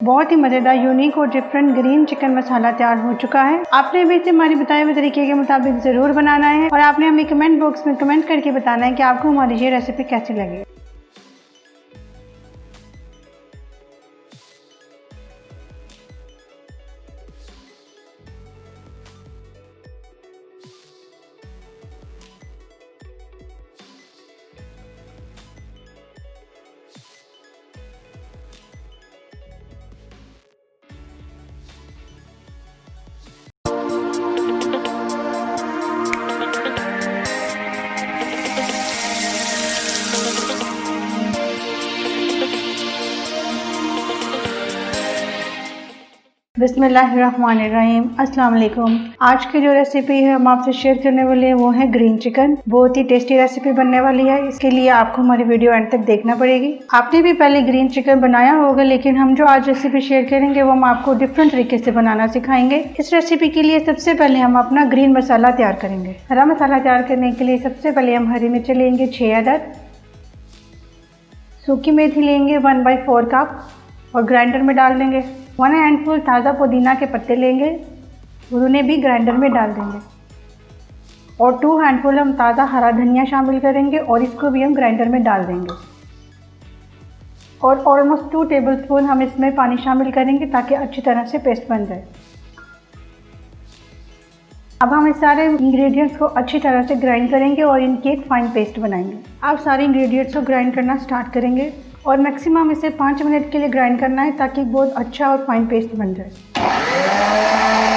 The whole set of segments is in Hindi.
बहुत ही मज़ेदार, यूनिक और डिफरेंट ग्रीन चिकन मसाला तैयार हो चुका है। आपने भी इसे हमारे बताए हुए तरीके के मुताबिक ज़रूर बनाना है और आपने हमें कमेंट बॉक्स में कमेंट करके बताना है कि आपको हमारी ये रेसिपी कैसी लगी। बिस्मिल्लाहिर्रहमानिर्रहीम, अस्सलाम वालेकुम। आज की जो रेसिपी है हम आपसे शेयर करने वाले हैं वो है ग्रीन चिकन। बहुत ही टेस्टी रेसिपी बनने वाली है। इसके लिए आपको हमारी वीडियो एंड तक देखना पड़ेगी। आपने भी पहले ग्रीन चिकन बनाया होगा, लेकिन हम जो आज रेसिपी शेयर करेंगे वो हम आपको डिफरेंट तरीके से बनाना सिखाएंगे। इस रेसिपी के लिए सबसे पहले हम अपना ग्रीन मसाला तैयार करेंगे। हरा मसाला तैयार करने के लिए सबसे पहले हम हरी मिर्च लेंगे 6 अदद, सूखी मेथी लेंगे 1/4 कप और ग्राइंडर में डाल देंगे। 1 हैंडफुल ताज़ा पुदीना के पत्ते लेंगे और उन्हें भी ग्राइंडर में डाल देंगे और 2 हैंडफुल हम ताज़ा हरा धनिया शामिल करेंगे और इसको भी हम ग्राइंडर में डाल देंगे और ऑलमोस्ट 2 टेबलस्पून हम इसमें पानी शामिल करेंगे ताकि अच्छी तरह से पेस्ट बन जाए। अब हम इस सारे इंग्रेडिएंट्स को अच्छी तरह से ग्राइंड करेंगे और इनकी एक फाइन पेस्ट बनाएंगे। अब सारे इंग्रेडिएंट्स को ग्राइंड करना स्टार्ट करेंगे और मैक्सिमम इसे 5 मिनट के लिए ग्राइंड करना है ताकि बहुत अच्छा और फाइन पेस्ट बन जाए।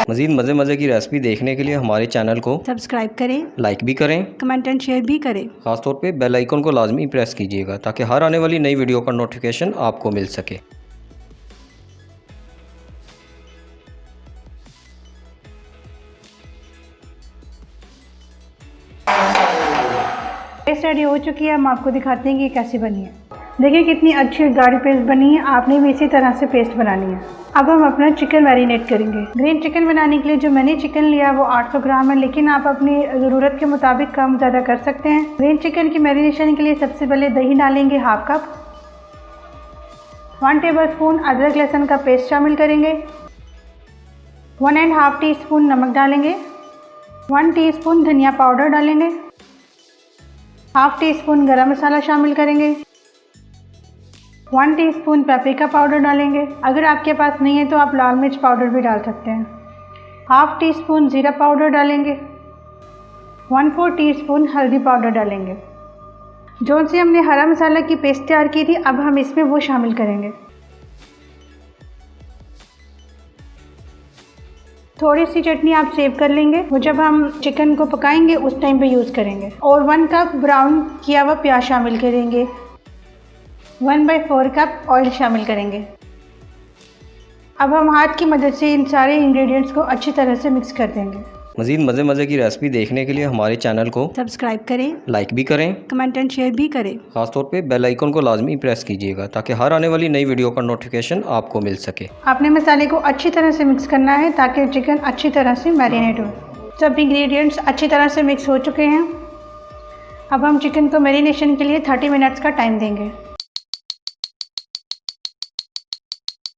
मज़ीद मज़े की रेसिपी देखने के लिए हमारे चैनल को सब्सक्राइब करें, लाइक भी करें, कमेंट एंड शेयर भी करें। खासतौर पे बेल आइकन को लाजमी प्रेस कीजिएगा ताकि हर आने वाली नई वीडियो का नोटिफिकेशन आपको मिल सके। पेस्ट रेडी हो चुकी है। हम आपको दिखाते हैं कि ये कैसी बनी है। देखिए कितनी अच्छी गाढ़ी पेस्ट बनी है। आपने भी इसी तरह से पेस्ट बनानी है। अब हम अपना चिकन मैरिनेट करेंगे। ग्रीन चिकन बनाने के लिए जो मैंने चिकन लिया वो 800 ग्राम है, लेकिन आप अपनी ज़रूरत के मुताबिक कम ज़्यादा कर सकते हैं। ग्रीन चिकन की मैरिनेशन के लिए सबसे पहले दही डालेंगे 1/2 कप, 1 टेबलस्पून अदरक लहसुन का पेस्ट शामिल करेंगे, 1.5 टीस्पून नमक डालेंगे, 1 टीस्पून धनिया पाउडर डालेंगे, 1/2 टीस्पून गरम मसाला शामिल करेंगे, 1 टीस्पून पेपरिका पाउडर डालेंगे। अगर आपके पास नहीं है तो आप लाल मिर्च पाउडर भी डाल सकते हैं। 1/2 टीस्पून ज़ीरा पाउडर डालेंगे, 1/4 टीस्पून हल्दी पाउडर डालेंगे। जो से हमने हरा मसाला की पेस्ट तैयार की थी, अब हम इसमें वो शामिल करेंगे। थोड़ी सी चटनी आप सेव कर लेंगे, वो जब हम चिकन को पकाएंगे उस टाइम पे यूज़ करेंगे। और 1 कप ब्राउन किया हुआ प्याज शामिल करेंगे, 1/4 कप ऑयल शामिल करेंगे। अब हम हाथ की मदद से इन सारे इंग्रेडिएंट्स को अच्छी तरह से मिक्स कर देंगे। मज़ीद मज़े की रेसिपी देखने के लिए हमारे चैनल को सब्सक्राइब करें, लाइक भी करें, कमेंट एंड शेयर भी करें। खासतौर पे बेल आइकन को लाजमी प्रेस कीजिएगा ताकि हर आने वाली नई वीडियो का नोटिफिकेशन आपको मिल सके। आपने मसाले को अच्छी तरह से मिक्स करना है ताकि चिकन अच्छी तरह से मैरिनेट हो। सब इंग्रेडिएंट्स अच्छी तरह से मिक्स हो चुके हैं। अब हम चिकन को मैरिनेशन के लिए 30 मिनट्स का टाइम देंगे।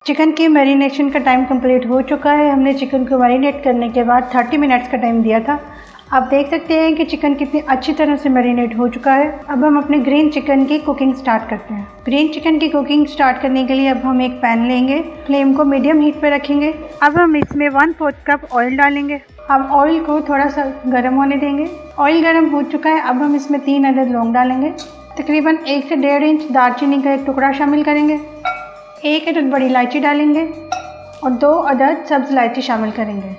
चिकन की मैरिनेशन का टाइम कंप्लीट हो चुका है। हमने चिकन को मैरिनेट करने के बाद 30 मिनट्स का टाइम दिया था। आप देख सकते हैं कि चिकन कितनी अच्छी तरह से मैरिनेट हो चुका है। अब हम अपने ग्रीन चिकन की कुकिंग स्टार्ट करते हैं। ग्रीन चिकन की कुकिंग स्टार्ट करने के लिए अब हम एक पैन लेंगे, फ्लेम को मीडियम हीट पे रखेंगे। अब हम इसमें 1/4 कप ऑयल डालेंगे। हम ऑयल को थोड़ा सा गर्म होने देंगे। ऑयल गर्म हो चुका है। अब हम इसमें 3 अदद लौंग डालेंगे। तकरीबन 1 से 1.5 इंच दालचीनी का एक टुकड़ा शामिल करेंगे, 1 अदद बड़ी इलायची डालेंगे और 2 अदद सब्ज़ इलायची शामिल करेंगे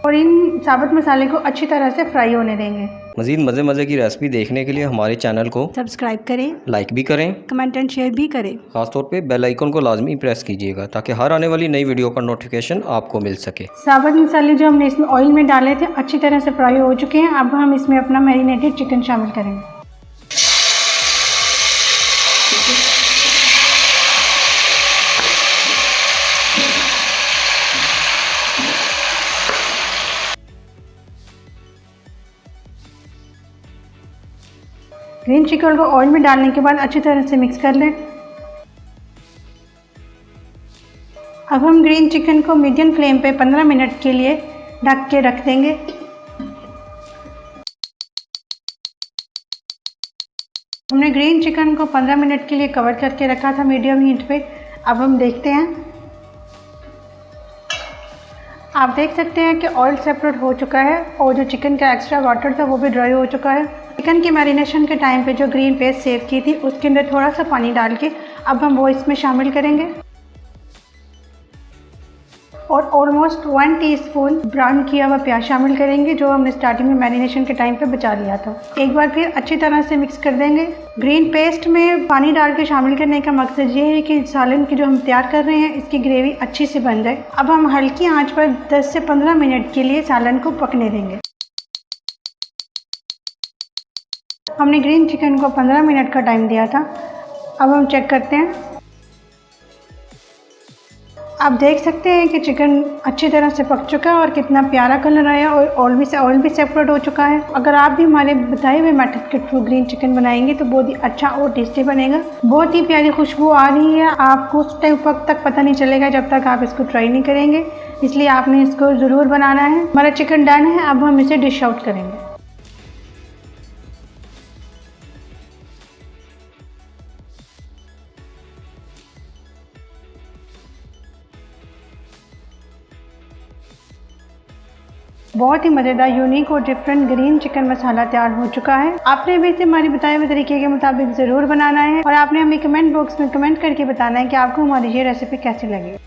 और इन साबुत मसाले को अच्छी तरह से फ्राई होने देंगे। मज़ीद मज़े की रेसिपी देखने के लिए हमारे चैनल को सब्सक्राइब करें, लाइक भी करें, कमेंट एंड शेयर भी करें। खासतौर पे बेल आइकन को लाजमी प्रेस कीजिएगा ताकि हर आने वाली नई वीडियो का नोटिफिकेशन आपको मिल सके। साबुत मसाले जो हमने इसमें ऑयल में डाले थे अच्छी तरह से फ्राई हो चुके हैं। अब हम इसमें अपना मैरिनेटेड चिकन शामिल करेंगे। ग्रीन चिकन को ऑयल में डालने के बाद अच्छी तरह से मिक्स कर लें। अब हम ग्रीन चिकन को मीडियम फ्लेम पे 15 मिनट के लिए ढक के रख देंगे। हमने ग्रीन चिकन को 15 मिनट के लिए कवर करके रखा था मीडियम हीट पे। अब हम देखते हैं, आप देख सकते हैं कि ऑयल सेपरेट हो चुका है और जो चिकन का एक्स्ट्रा वाटर था वो भी ड्राई हो चुका है। चिकन की मैरिनेशन के टाइम पे जो ग्रीन पेस्ट सेव की थी उसके अंदर थोड़ा सा पानी डाल के अब हम वो इसमें शामिल करेंगे और ऑलमोस्ट 1 टीस्पून ब्राउन किया हुआ प्याज शामिल करेंगे जो हमने स्टार्टिंग में मैरिनेशन के टाइम पे बचा लिया था। एक बार फिर अच्छी तरह से मिक्स कर देंगे। ग्रीन पेस्ट में पानी डाल के शामिल करने का मकसद ये है कि सालन की जो हम तैयार कर रहे हैं इसकी ग्रेवी अच्छी से बन जाए। अब हम हल्की आंच पर 10 से 15 मिनट के लिए सालन को पकने देंगे। हमने ग्रीन चिकन को 15 मिनट का टाइम दिया था। अब हम चेक करते हैं, आप देख सकते हैं कि चिकन अच्छी तरह से पक चुका है और कितना प्यारा कलर आया और ऑयल भी सेपरेट हो चुका है। अगर आप भी हमारे बताए हुए मेथड के थ्रू ग्रीन चिकन बनाएंगे तो बहुत ही अच्छा और टेस्टी बनेगा। बहुत ही प्यारी खुशबू आ रही है, आपको उस टाइम वक्त तक पता नहीं चलेगा जब तक आप इसको ट्राई नहीं करेंगे, इसलिए आपने इसको ज़रूर बनाना है। हमारा चिकन डन है, अब हम इसे डिश आउट करेंगे। बहुत ही मज़ेदार, यूनिक और डिफरेंट ग्रीन चिकन मसाला तैयार हो चुका है। आपने भी इसे हमारी बताए हुए तरीके के मुताबिक ज़रूर बनाना है और आपने हमें कमेंट बॉक्स में कमेंट करके बताना है कि आपको हमारी ये रेसिपी कैसी लगी।